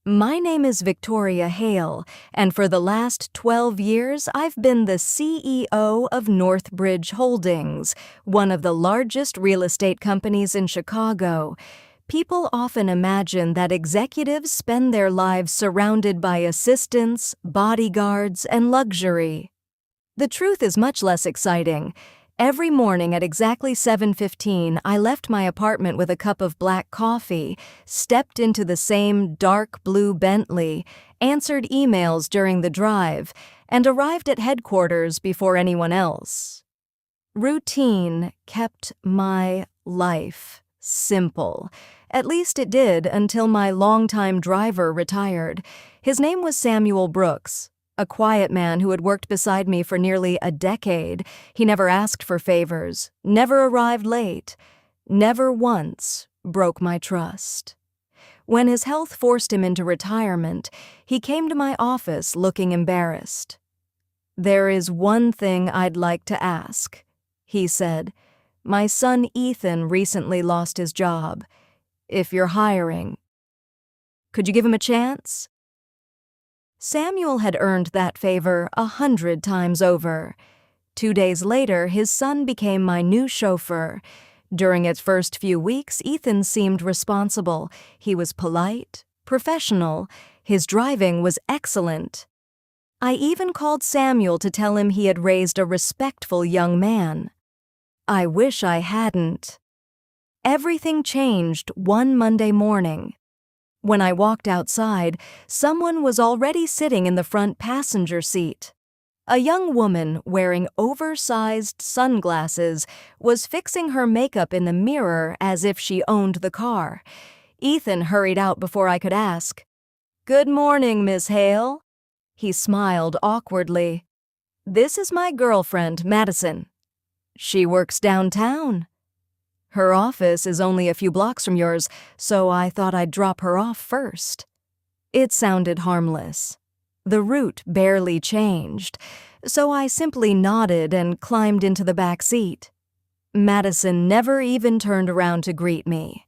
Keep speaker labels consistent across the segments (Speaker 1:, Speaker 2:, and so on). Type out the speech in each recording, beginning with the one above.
Speaker 1: My name is Victoria Hale, and for the last 12 years, I've been the CEO of Northbridge Holdings, one of the largest real estate companies in Chicago. People often imagine that executives spend their lives surrounded by assistants, bodyguards, and luxury. The truth is much less exciting. Every morning at exactly 7:15, I left my apartment with a cup of black coffee, stepped into the same dark blue Bentley, answered emails during the drive, and arrived at headquarters before anyone else. Routine kept my life simple. At least it did until my longtime driver retired. His name was Samuel Brooks. A quiet man who had worked beside me for nearly a decade. He never asked for favors, never arrived late, never once broke my trust. When his health forced him into retirement, he came to my office looking embarrassed. "There is one thing I'd like to ask," he said. "My son Ethan recently lost his job. If you're hiring, could you give him a chance?" Samuel had earned that favor 100 times over. 2 days later, his son became my new chauffeur. During its first few weeks, Ethan seemed responsible. He was polite, professional. His driving was excellent. I even called Samuel to tell him he had raised a respectful young man. I wish I hadn't. Everything changed one Monday morning. When I walked outside, someone was already sitting in the front passenger seat. A young woman wearing oversized sunglasses was fixing her makeup in the mirror as if she owned the car. Ethan hurried out before I could ask. "Good morning, Miss Hale." He smiled awkwardly. "This is my girlfriend, Madison. She works downtown. Her office is only a few blocks from yours, so I thought I'd drop her off first." It sounded harmless. The route barely changed, so I simply nodded and climbed into the back seat. Madison never even turned around to greet me.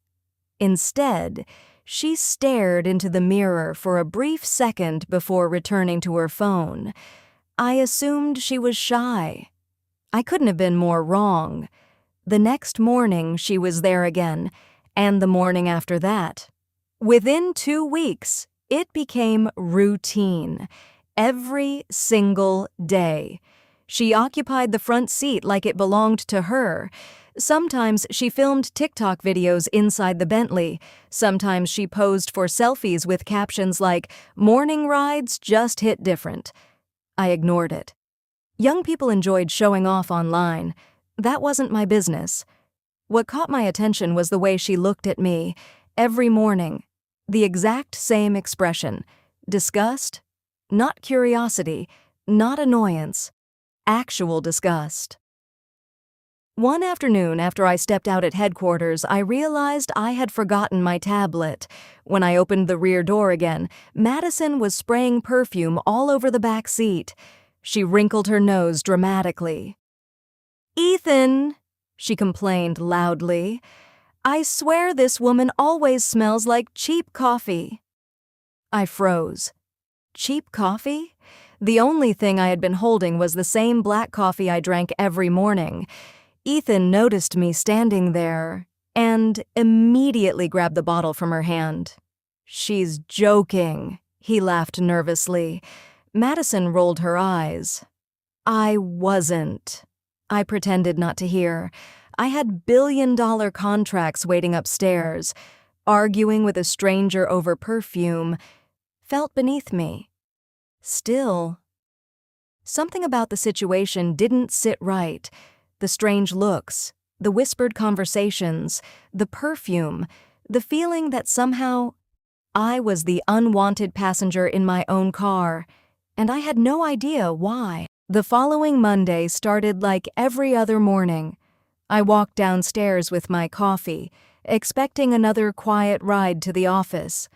Speaker 1: Instead, she stared into the mirror for a brief second before returning to her phone. I assumed she was shy. I couldn't have been more wrong. The next morning, she was there again, and the morning after that. Within 2 weeks, it became routine. Every single day. She occupied the front seat like it belonged to her. Sometimes she filmed TikTok videos inside the Bentley. Sometimes she posed for selfies with captions like, "Morning rides just hit different." I ignored it. Young people enjoyed showing off online. That wasn't my business. What caught my attention was the way she looked at me every morning. The exact same expression. Disgust, not curiosity, not annoyance, actual disgust. One afternoon after I stepped out at headquarters, I realized I had forgotten my tablet. When I opened the rear door again, Madison was spraying perfume all over the back seat. She wrinkled her nose dramatically. "Ethan," she complained loudly, "I swear this woman always smells like cheap coffee." I froze. Cheap coffee? The only thing I had been holding was the same black coffee I drank every morning. Ethan noticed me standing there and immediately grabbed the bottle from her hand. "She's joking," he laughed nervously. Madison rolled her eyes. I wasn't. I pretended not to hear. I had billion-dollar contracts waiting upstairs. Arguing with a stranger over perfume felt beneath me. Still, something about the situation didn't sit right. The strange looks, the whispered conversations, the perfume, the feeling that somehow I was the unwanted passenger in my own car, and I had no idea why. The following Monday started like every other morning. I walked downstairs with my coffee, expecting another quiet ride to the office.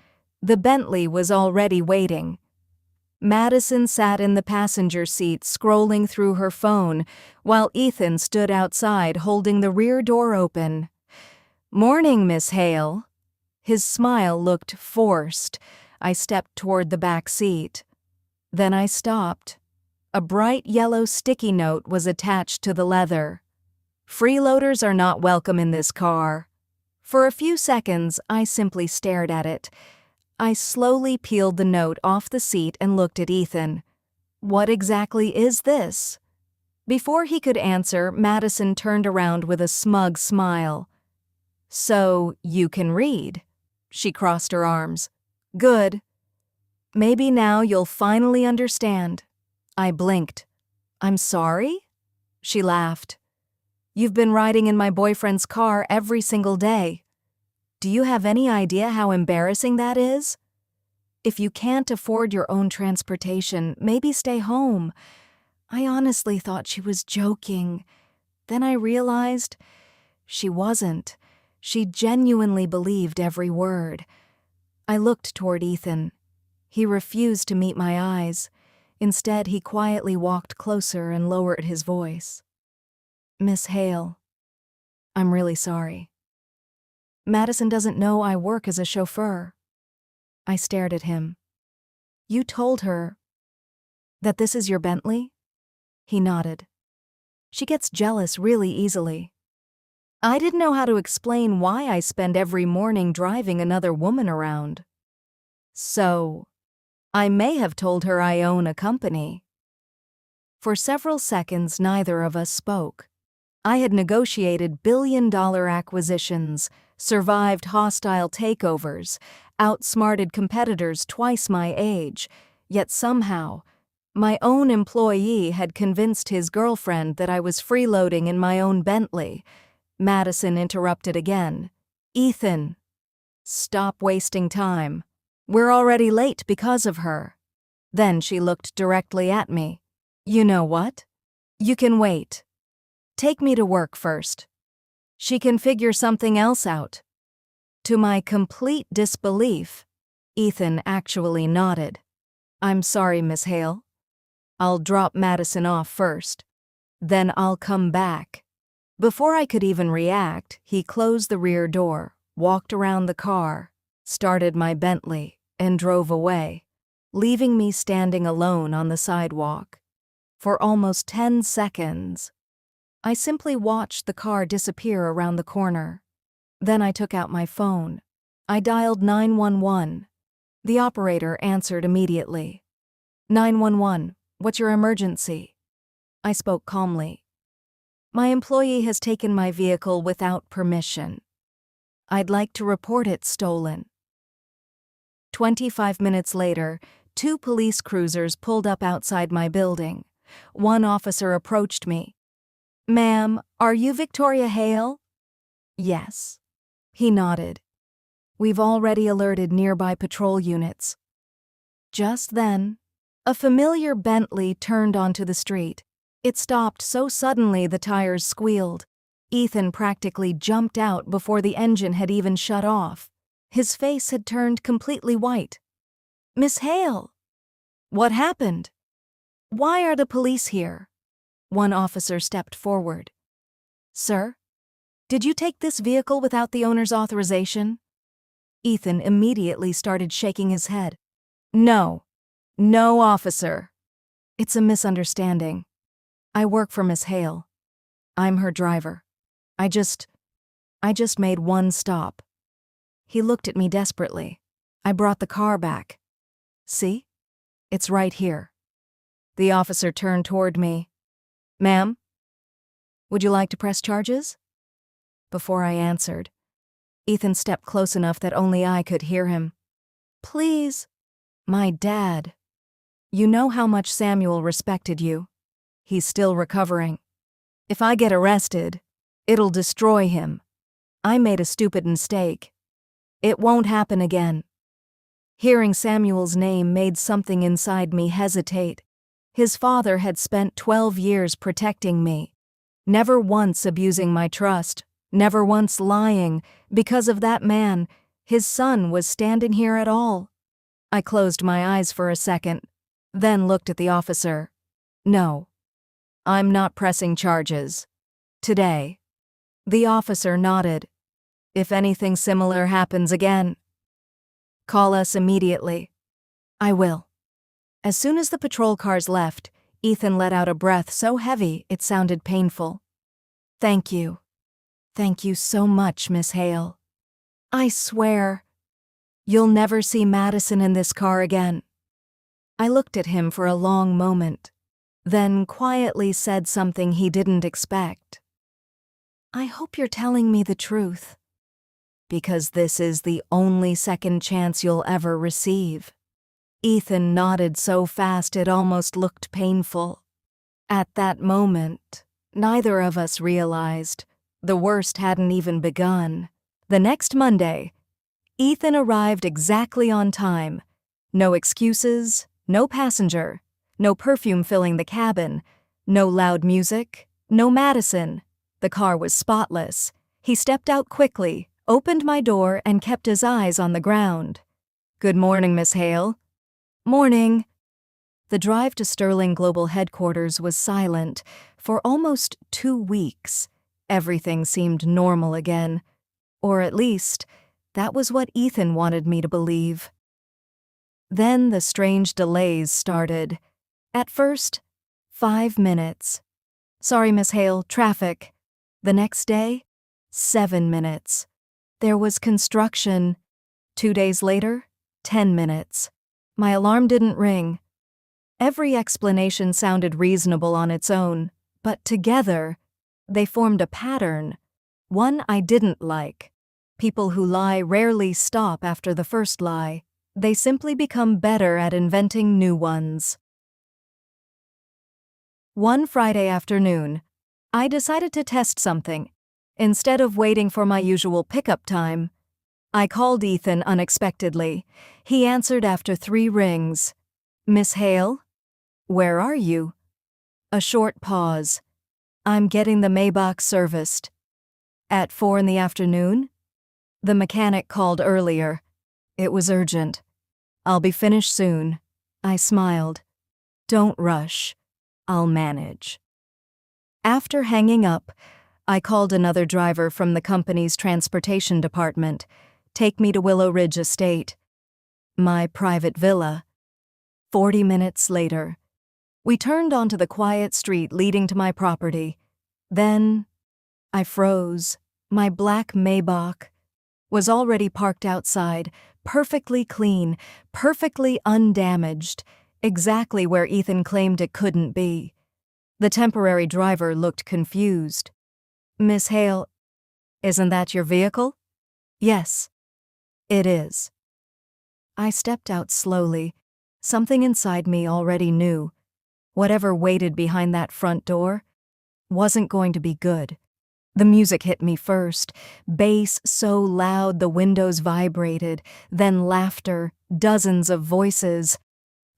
Speaker 1: The Bentley was already waiting. Madison sat in the passenger seat scrolling through her phone, while Ethan stood outside holding the rear door open. "Morning, Miss Hale." His smile looked forced. I stepped toward the back seat. Then I stopped. A bright yellow sticky note was attached to the leather. "Freeloaders are not welcome in this car." For a few seconds, I simply stared at it. I slowly peeled the note off the seat and looked at Ethan. "What exactly is this?" Before he could answer, Madison turned around with a smug smile. "So, you can read?" She crossed her arms. "Good. Maybe now you'll finally understand." I blinked. "I'm sorry?" She laughed. "You've been riding in my boyfriend's car every single day. Do you have any idea how embarrassing that is? If you can't afford your own transportation, maybe stay home." I honestly thought she was joking. Then I realized she wasn't. She genuinely believed every word. I looked toward Ethan. He refused to meet my eyes. Instead, he quietly walked closer and lowered his voice. "Miss Hale, I'm really sorry. Madison doesn't know I work as a chauffeur." I stared at him. "You told her that this is your Bentley?" He nodded. "She gets jealous really easily." I didn't know how to explain why I spend every morning driving another woman around. "So, I may have told her I own a company." For several seconds, neither of us spoke. I had negotiated billion-dollar acquisitions, survived hostile takeovers, outsmarted competitors twice my age, yet somehow, my own employee had convinced his girlfriend that I was freeloading in my own Bentley. Madison interrupted again. "Ethan, stop wasting time. We're already late because of her." Then she looked directly at me. "You know what? You can wait. Take me to work first. She can figure something else out." To my complete disbelief, Ethan actually nodded. "I'm sorry, Miss Hale. I'll drop Madison off first. Then I'll come back." Before I could even react, he closed the rear door, walked around the car, started my Bentley, and drove away, leaving me standing alone on the sidewalk. For almost 10 seconds, I simply watched the car disappear around the corner. Then I took out my phone. I dialed 911. The operator answered immediately. "911, what's your emergency?" I spoke calmly. "My employee has taken my vehicle without permission. I'd like to report it stolen." 25 minutes later, 2 police cruisers pulled up outside my building. One officer approached me. "Ma'am, are you Victoria Hale?" "Yes." He nodded. "We've already alerted nearby patrol units." Just then, a familiar Bentley turned onto the street. It stopped so suddenly the tires squealed. Ethan practically jumped out before the engine had even shut off. His face had turned completely white. "Miss Hale! What happened? Why are the police here?" One officer stepped forward. "Sir, did you take this vehicle without the owner's authorization?" Ethan immediately started shaking his head. No, officer. It's a misunderstanding. I work for Miss Hale. I'm her driver. I just made one stop." He looked at me desperately. "I brought the car back. See? It's right here." The officer turned toward me. "Ma'am, would you like to press charges?" Before I answered, Ethan stepped close enough that only I could hear him. "Please." "My dad. You know how much Samuel respected you. He's still recovering. If I get arrested, it'll destroy him. I made a stupid mistake. It won't happen again." Hearing Samuel's name made something inside me hesitate. His father had spent 12 years protecting me, never once abusing my trust, never once lying. Because of that man, his son was standing here at all. I closed my eyes for a second, then looked at the officer. "No, I'm not pressing charges. Today." The officer nodded. "If anything similar happens again." Call us immediately. I will. As soon as the patrol cars left, Ethan let out a breath so heavy it sounded painful. Thank you. Thank you so much, Miss Hale. I swear, you'll never see Madison in this car again. I looked at him for a long moment, then quietly said something he didn't expect. I hope you're telling me the truth, because this is the only second chance you'll ever receive. Ethan nodded so fast it almost looked painful. At that moment, neither of us realized the worst hadn't even begun. The next Monday, Ethan arrived exactly on time. No excuses, no passenger, no perfume filling the cabin, no loud music, no Madison. The car was spotless. He stepped out quickly, opened my door, and kept his eyes on the ground. Good morning, Miss Hale. Morning. The drive to Sterling Global Headquarters was silent. For almost 2 weeks, everything seemed normal again. Or at least, that was what Ethan wanted me to believe. Then the strange delays started. At first, 5 minutes. Sorry, Miss Hale, traffic. The next day, 7 minutes. There was construction. 2 days later, 10 minutes. My alarm didn't ring. Every explanation sounded reasonable on its own, but together, they formed a pattern, one I didn't like. People who lie rarely stop after the first lie. They simply become better at inventing new ones. One Friday afternoon, I decided to test something. Instead of waiting for my usual pickup time, I called Ethan unexpectedly. He answered after 3 rings. Miss Hale? Where are you? A short pause. I'm getting the Maybach serviced. At 4 in the afternoon? The mechanic called earlier. It was urgent. I'll be finished soon. I smiled. Don't rush. I'll manage. After hanging up, I called another driver from the company's transportation department. Take me to Willow Ridge Estate. My private villa. 40 minutes later, we turned onto the quiet street leading to my property. Then, I froze. My black Maybach was already parked outside, perfectly clean, perfectly undamaged, exactly where Ethan claimed it couldn't be. The temporary driver looked confused. Miss Hale, isn't that your vehicle? Yes, it is. I stepped out slowly. Something inside me already knew. Whatever waited behind that front door wasn't going to be good. The music hit me first, bass so loud the windows vibrated, then laughter, dozens of voices.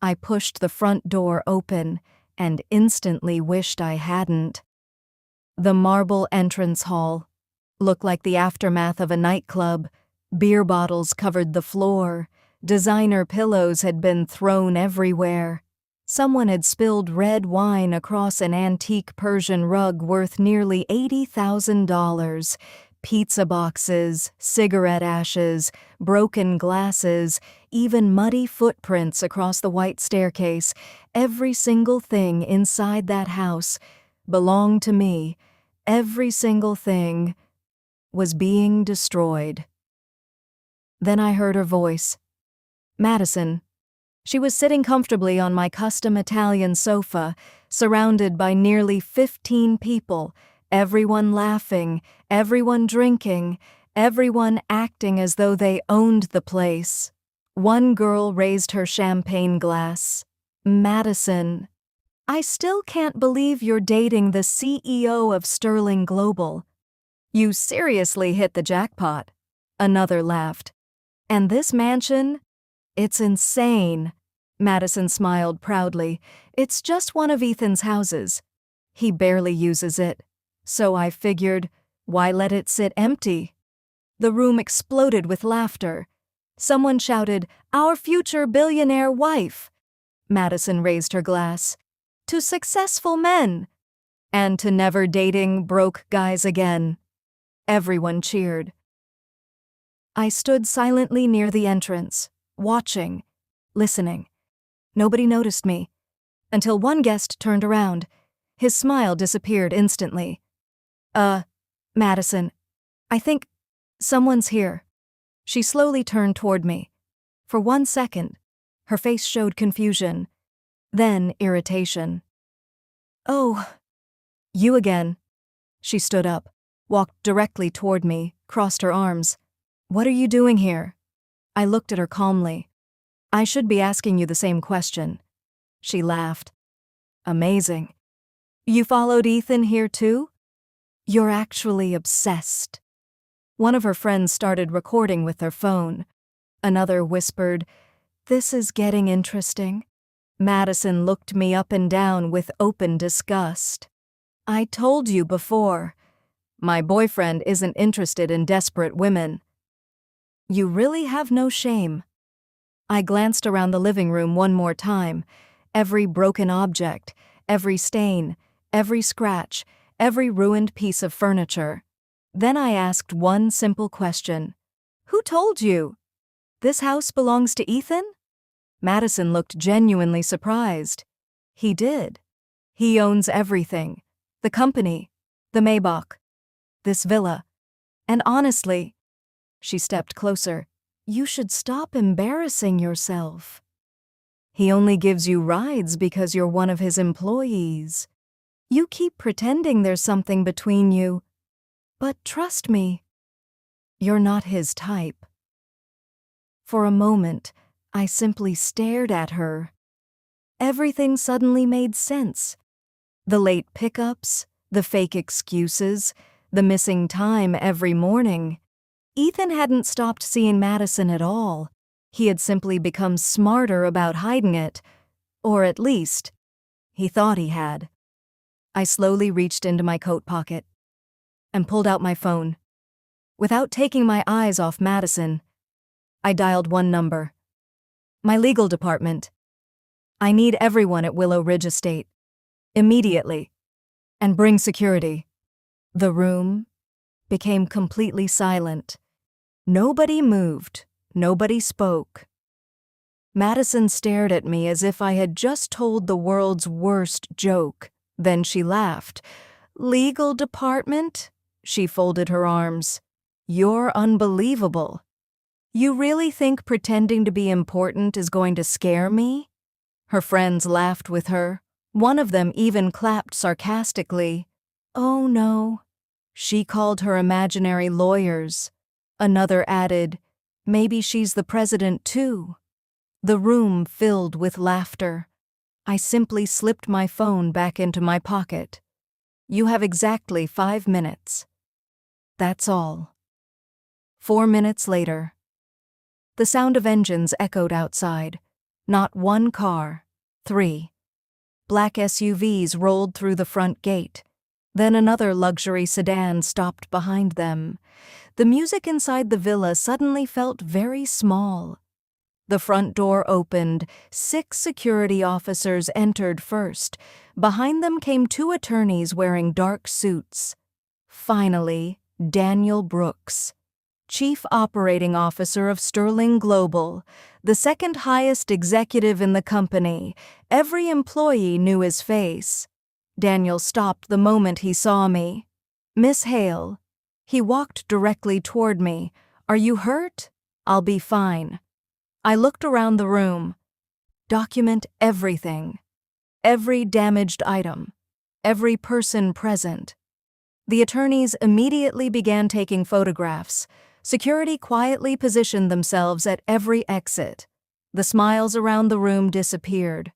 Speaker 1: I pushed the front door open and instantly wished I hadn't. The marble entrance hall looked like the aftermath of a nightclub. Beer bottles covered the floor. Designer pillows had been thrown everywhere. Someone had spilled red wine across an antique Persian rug worth nearly $80,000. Pizza boxes, cigarette ashes, broken glasses, even muddy footprints across the white staircase. Every single thing inside that house belonged to me. Every single thing was being destroyed. Then I heard her voice. Madison. She was sitting comfortably on my custom Italian sofa, surrounded by nearly 15 people, everyone laughing, everyone drinking, everyone acting as though they owned the place. One girl raised her champagne glass. Madison. I still can't believe you're dating the CEO of Sterling Global. You seriously hit the jackpot. Another laughed. And this mansion? It's insane. Madison smiled proudly. It's just one of Ethan's houses. He barely uses it. So I figured, why let it sit empty? The room exploded with laughter. Someone shouted, "Our future billionaire wife!" Madison raised her glass. To successful men! And to never dating broke guys again. Everyone cheered. I stood silently near the entrance, watching, listening. Nobody noticed me, until one guest turned around. His smile disappeared instantly. Madison, I think someone's here." She slowly turned toward me. For 1 second, her face showed confusion, then irritation. "Oh, you again." She stood up, walked directly toward me, crossed her arms. "What are you doing here?" I looked at her calmly. "I should be asking you the same question." She laughed. "Amazing. You followed Ethan here too? You're actually obsessed." One of her friends started recording with their phone. Another whispered, "This is getting interesting." Madison looked me up and down with open disgust. "I told you before, my boyfriend isn't interested in desperate women." "You really have no shame." I glanced around the living room one more time. Every broken object, every stain, every scratch, every ruined piece of furniture. Then I asked one simple question. "Who told you? This house belongs to Ethan?" Madison looked genuinely surprised. "He did. He owns everything. The company, the Maybach, this villa. And honestly," she stepped closer, "you should stop embarrassing yourself. He only gives you rides because you're one of his employees. You keep pretending there's something between you, but trust me, you're not his type." For a moment, I simply stared at her. Everything suddenly made sense. The late pickups, the fake excuses, the missing time every morning. Ethan hadn't stopped seeing Madison at all. He had simply become smarter about hiding it, or at least, he thought he had. I slowly reached into my coat pocket and pulled out my phone. Without taking my eyes off Madison, I dialed one number. "My legal department. I need everyone at Willow Ridge Estate. Immediately. And bring security." The room became completely silent. Nobody moved. Nobody spoke. Madison stared at me as if I had just told the world's worst joke. Then she laughed. "Legal department?" She folded her arms. "You're unbelievable. You really think pretending to be important is going to scare me?" Her friends laughed with her. One of them even clapped sarcastically. "Oh no." She called her imaginary lawyers. Another added, "Maybe she's the president too." The room filled with laughter. I simply slipped my phone back into my pocket. "You have exactly 5 minutes. That's all." 4 minutes later. The sound of engines echoed outside. Not one car, 3. Black SUVs rolled through the front gate. Then another luxury sedan stopped behind them. The music inside the villa suddenly felt very small. The front door opened. 6 security officers entered first. Behind them came 2 attorneys wearing dark suits. Finally, Daniel Brooks, Chief Operating Officer of Sterling Global, the second highest executive in the company. Every employee knew his face. Daniel stopped the moment he saw me. "Miss Hale." He walked directly toward me. "Are you hurt?" "I'll be fine." I looked around the room. Document everything. Every damaged item. Every person present. The attorneys immediately began taking photographs. Security quietly positioned themselves at every exit. The smiles around the room disappeared.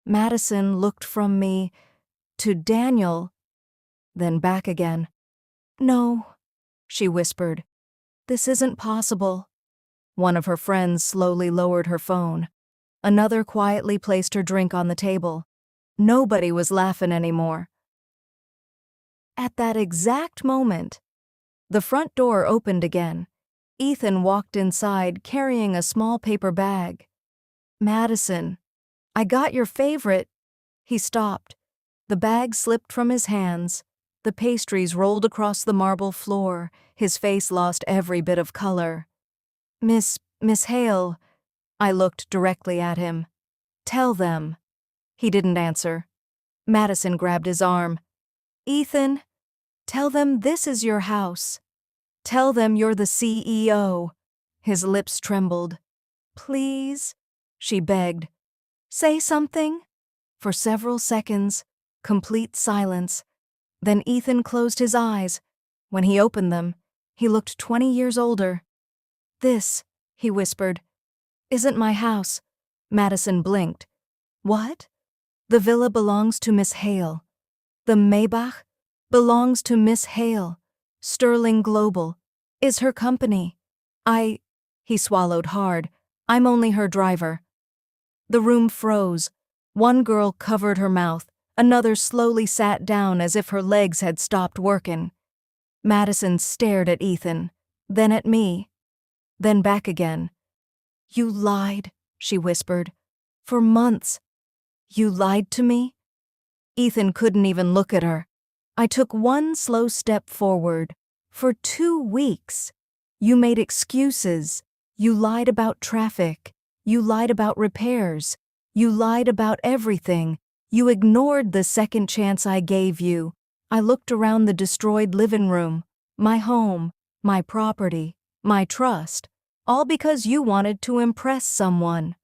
Speaker 1: Madison looked from me to Daniel, then back again. "No," she whispered. "This isn't possible." One of her friends slowly lowered her phone. Another quietly placed her drink on the table. Nobody was laughing anymore. At that exact moment, the front door opened again. Ethan walked inside carrying a small paper bag. "Madison, I got your favorite." He stopped. The bag slipped from his hands. The pastries rolled across the marble floor. His face lost every bit of color. "Miss Miss Hale, I looked directly at him. Tell them. He didn't answer. Madison grabbed his arm. Ethan, tell them this is your house. Tell them you're the CEO. His lips trembled. Please, she begged. Say something. For several seconds, complete silence. Then Ethan closed his eyes. When he opened them, he looked 20 years older. This, he whispered, isn't my house. Madison blinked. What? The villa belongs to Miss Hale. The Maybach belongs to Miss Hale. Sterling Global is her company. He swallowed hard. I'm only her driver. The room froze. One girl covered her mouth. Another slowly sat down as if her legs had stopped working. Madison stared at Ethan, then at me, then back again. You lied, she whispered. For months. You lied to me? Ethan couldn't even look at her. I took one slow step forward. For 2 weeks. You made excuses. You lied about traffic. You lied about repairs. You lied about everything. You ignored the second chance I gave you. I looked around the destroyed living room, my home, my property, my trust, all because you wanted to impress someone.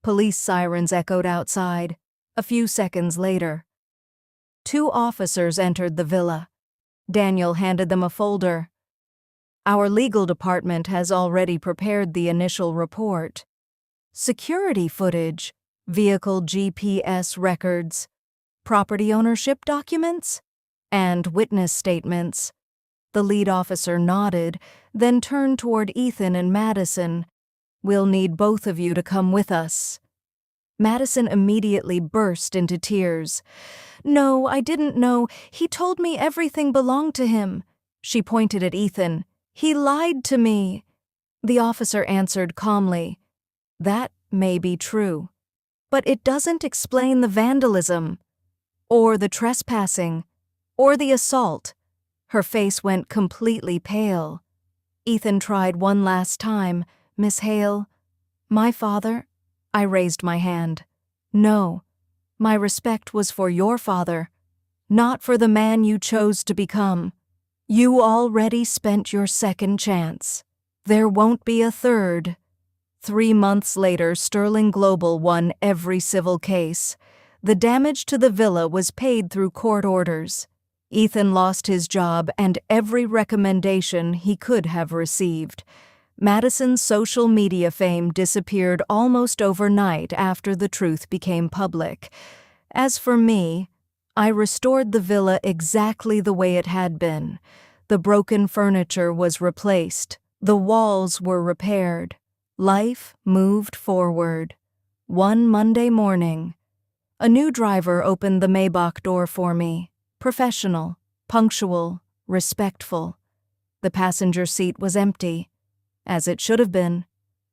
Speaker 1: Police sirens echoed outside. A few seconds later, 2 officers entered the villa. Daniel handed them a folder. Our legal department has already prepared the initial report. Security footage, vehicle GPS records, property ownership documents, and witness statements. The lead officer nodded, then turned toward Ethan and Madison. We'll need both of you to come with us. Madison immediately burst into tears. No, I didn't know. He told me everything belonged to him. She pointed at Ethan. He lied to me. The officer answered calmly. That may be true, but it doesn't explain the vandalism, or the trespassing, or the assault. Her face went completely pale. Ethan tried one last time. Miss Hale, my father? I raised my hand. No, my respect was for your father, not for the man you chose to become. You already spent your second chance. There won't be a third. 3 months later, Sterling Global won every civil case. The damage to the villa was paid through court orders. Ethan lost his job and every recommendation he could have received. Madison's social media fame disappeared almost overnight after the truth became public. As for me, I restored the villa exactly the way it had been. The broken furniture was replaced. The walls were repaired. Life moved forward. One Monday morning, a new driver opened the Maybach door for me. Professional, punctual, respectful. The passenger seat was empty, as it should have been.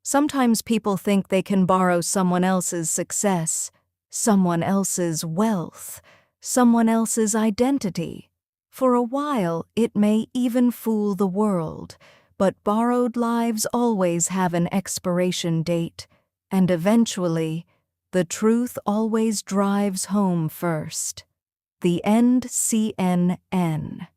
Speaker 1: Sometimes people think they can borrow someone else's success, someone else's wealth, someone else's identity. For a while, it may even fool the world, but borrowed lives always have an expiration date, and eventually, the truth always drives home first. The End CNN.